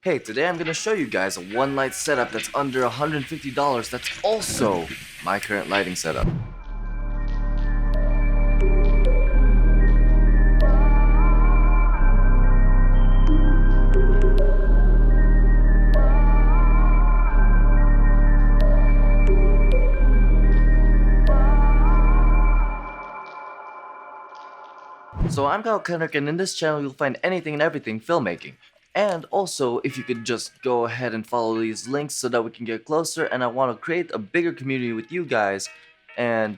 Hey, today I'm gonna show you guys a one light setup that's under $150 that's also my current lighting setup. So I'm Kyle Kendrick, and in this channel you'll find anything and everything filmmaking. And also, if you could just go ahead and follow these links so that we can get closer, and I want to create a bigger community with you guys and,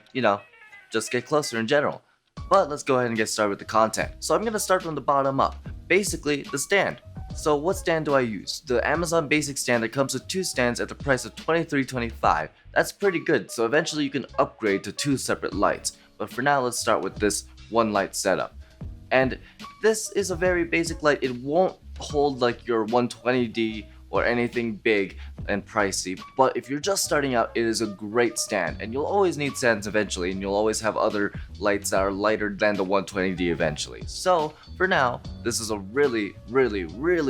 just get closer in general. But let's go ahead and get started with the content. So I'm going to start from the bottom up. Basically, the stand. So what stand do I use? The Amazon Basic stand that comes with two stands at the price of $23.25. That's pretty good, so eventually you can upgrade to two separate lights. But for now, let's start with this one light setup. And this is a very basic light. It won't hold like your 120D or anything big and pricey, but if you're just starting out, it is a great stand, and you'll always need stands eventually, and you'll always have other lights that are lighter than the 120D eventually. So for now, this is a really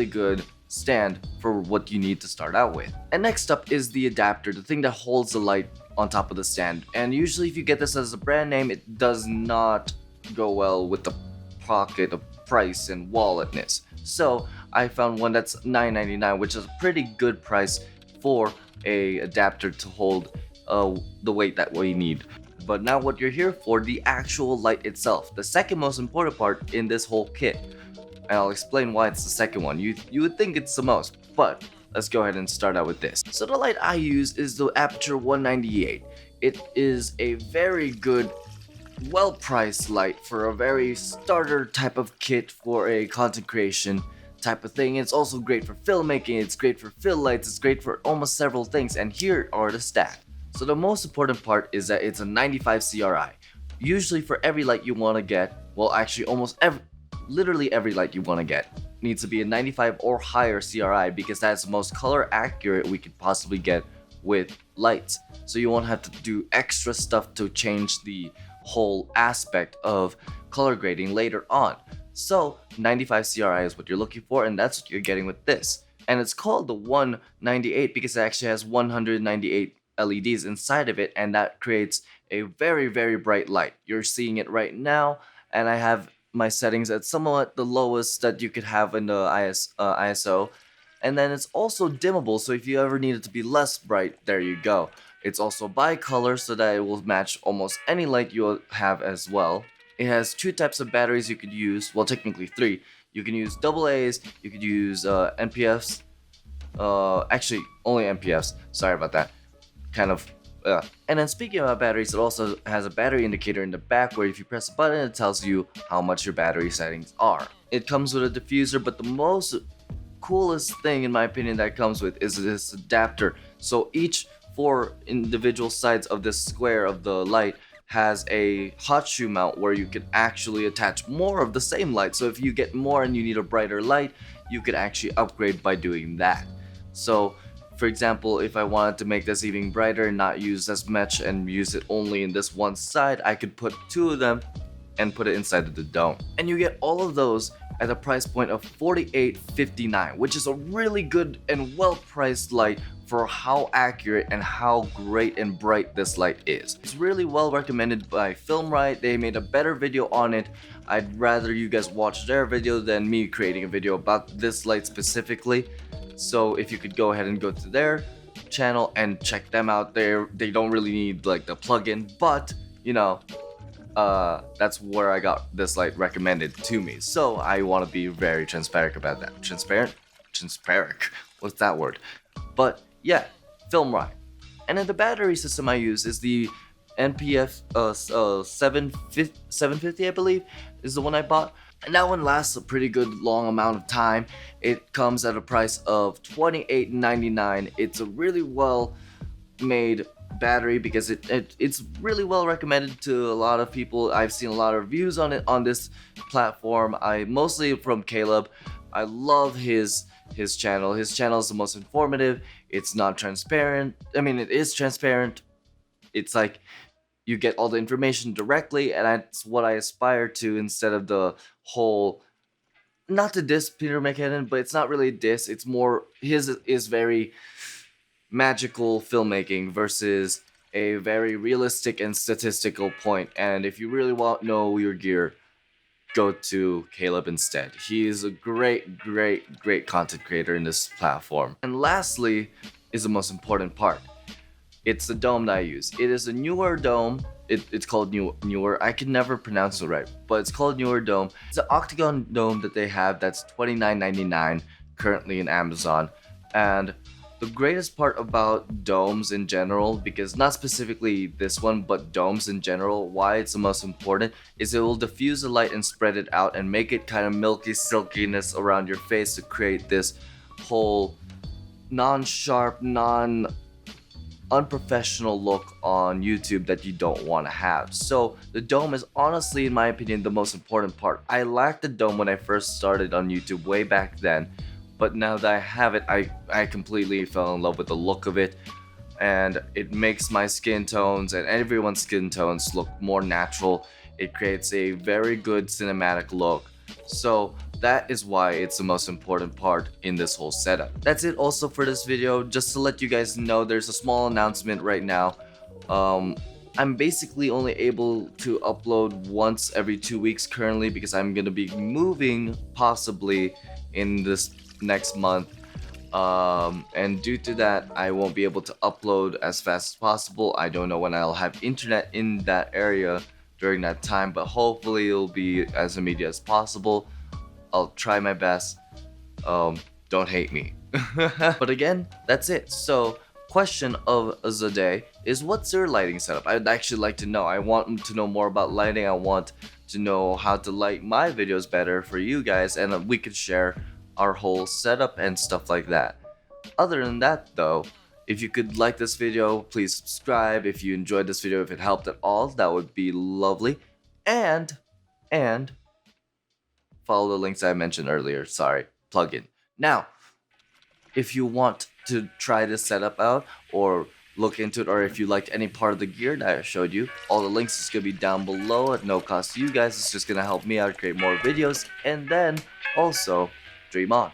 good stand for what you need to start out with. And next up is the adapter, the thing that holds the light on top of the stand. And usually if you get this as a brand name, it does not go well with the pocket of price and walletness. So I found one that's $9.99, which is a pretty good price for a adapter to hold the weight that we need. But now what you're here for, the actual light itself, the second most important part in this whole kit. And I'll explain why it's the second one. You would think it's the most, but let's go ahead and start out with this. So the light I use is the Aputure 198. It is a very good, well-priced light for a very starter type of kit for a content creation type of thing. It's also great for filmmaking, it's great for fill lights, it's great for almost several things, and here are the stats. So the most important part is that it's a 95 CRI. Usually for every light you want to get, well actually literally every light you want to get needs to be a 95 or higher CRI, because that's the most color accurate we could possibly get with lights. So you won't have to do extra stuff to change the whole aspect of color grading later on. So 95 CRI is what you're looking for, and that's what you're getting with this. And it's called the 198 because it actually has 198 LEDs inside of it, and that creates a very bright light. You're seeing it right now, and I have my settings at somewhat the lowest that you could have in the ISO. And then it's also dimmable, so if you ever need it to be less bright, there you go. It's also bicolor, so that it will match almost any light you'll have as well. It has two types of batteries you could use, well technically three. You can use AA's, you could use NPFs, actually only NPFs, sorry about that, And then speaking about batteries, it also has a battery indicator in the back where if you press a button, it tells you how much your battery settings are. It comes with a diffuser, but the most coolest thing in my opinion that comes with is this adapter. So each four individual sides of this square of the light has a hot shoe mount where you can actually attach more of the same light. So if you get more and you need a brighter light, you could actually upgrade by doing that. So for example, if I wanted to make this even brighter and not use as much and use it only in this one side, I could put two of them and put it inside of the dome. And you get all of those at a price point of $48.59, which is a really good and well-priced light for how accurate and how great and bright this light is. It's really well recommended by Filmright. They made a better video on it. I'd rather you guys watch their video than me creating a video about this light specifically. So if you could go ahead and go to their channel and check them out there. They don't really need like the plugin, but that's where I got this light recommended to me. So I want to be very transparent about that. Transparent? What's that word? But yeah, Filmright. And then the battery system I use is the NPF 750, I believe, is the one I bought. And that one lasts a pretty good long amount of time. It comes at a price of $28.99. It's a really well made battery because it's really well recommended to a lot of people. I've seen a lot of reviews on it on this platform. I mostly from Caleb. I love his channel. His channel is the most informative. It's not transparent. I mean, it is transparent. It's like you get all the information directly, and that's what I aspire to instead of the whole not to diss Peter McKinnon, but it's not really a diss. It's more his is very magical filmmaking versus a very realistic and statistical point. And if you really want to know your gear, go to Caleb instead. He is a great content creator in this platform. And lastly is the most important part. It's the dome that I use. It is a newer dome. It's called newer. I can never pronounce it right, but it's called newer dome. It's an octagon dome that they have that's $29.99 currently in Amazon. And the greatest part about domes in general, because not specifically this one, but domes in general, why it's the most important is it will diffuse the light and spread it out and make it kind of milky silkiness around your face to create this whole non-sharp, unprofessional look on YouTube that you don't want to have. So the dome is honestly, in my opinion, the most important part. I lacked the dome when I first started on YouTube way back then, but now that I have it, I completely fell in love with the look of it, and it makes my skin tones and everyone's skin tones look more natural. It creates a very good cinematic look. So that is why it's the most important part in this whole setup. That's it also for this video. Just to let you guys know, there's a small announcement right now. I'm basically only able to upload once every 2 weeks currently because I'm gonna be moving possibly in this next month. And due to that, I won't be able to upload as fast as possible. I don't know when I'll have internet in that area during that time, but hopefully it'll be as immediate as possible. I'll try my best. Don't hate me. But again, that's it. So, question of the day is, what's your lighting setup? I'd actually like to know. I want to know more about lighting. I want to know how to light my videos better for you guys, and we could share our whole setup and stuff like that. Other than that though, if you could like this video, please subscribe. If you enjoyed this video, if it helped at all, that would be lovely. And follow the links I mentioned earlier. Sorry, plugin. Now, if you want to try this setup out or look into it, or if you liked any part of the gear that I showed you, all the links is gonna be down below at no cost to you guys. It's just gonna help me out create more videos, and then also dream on.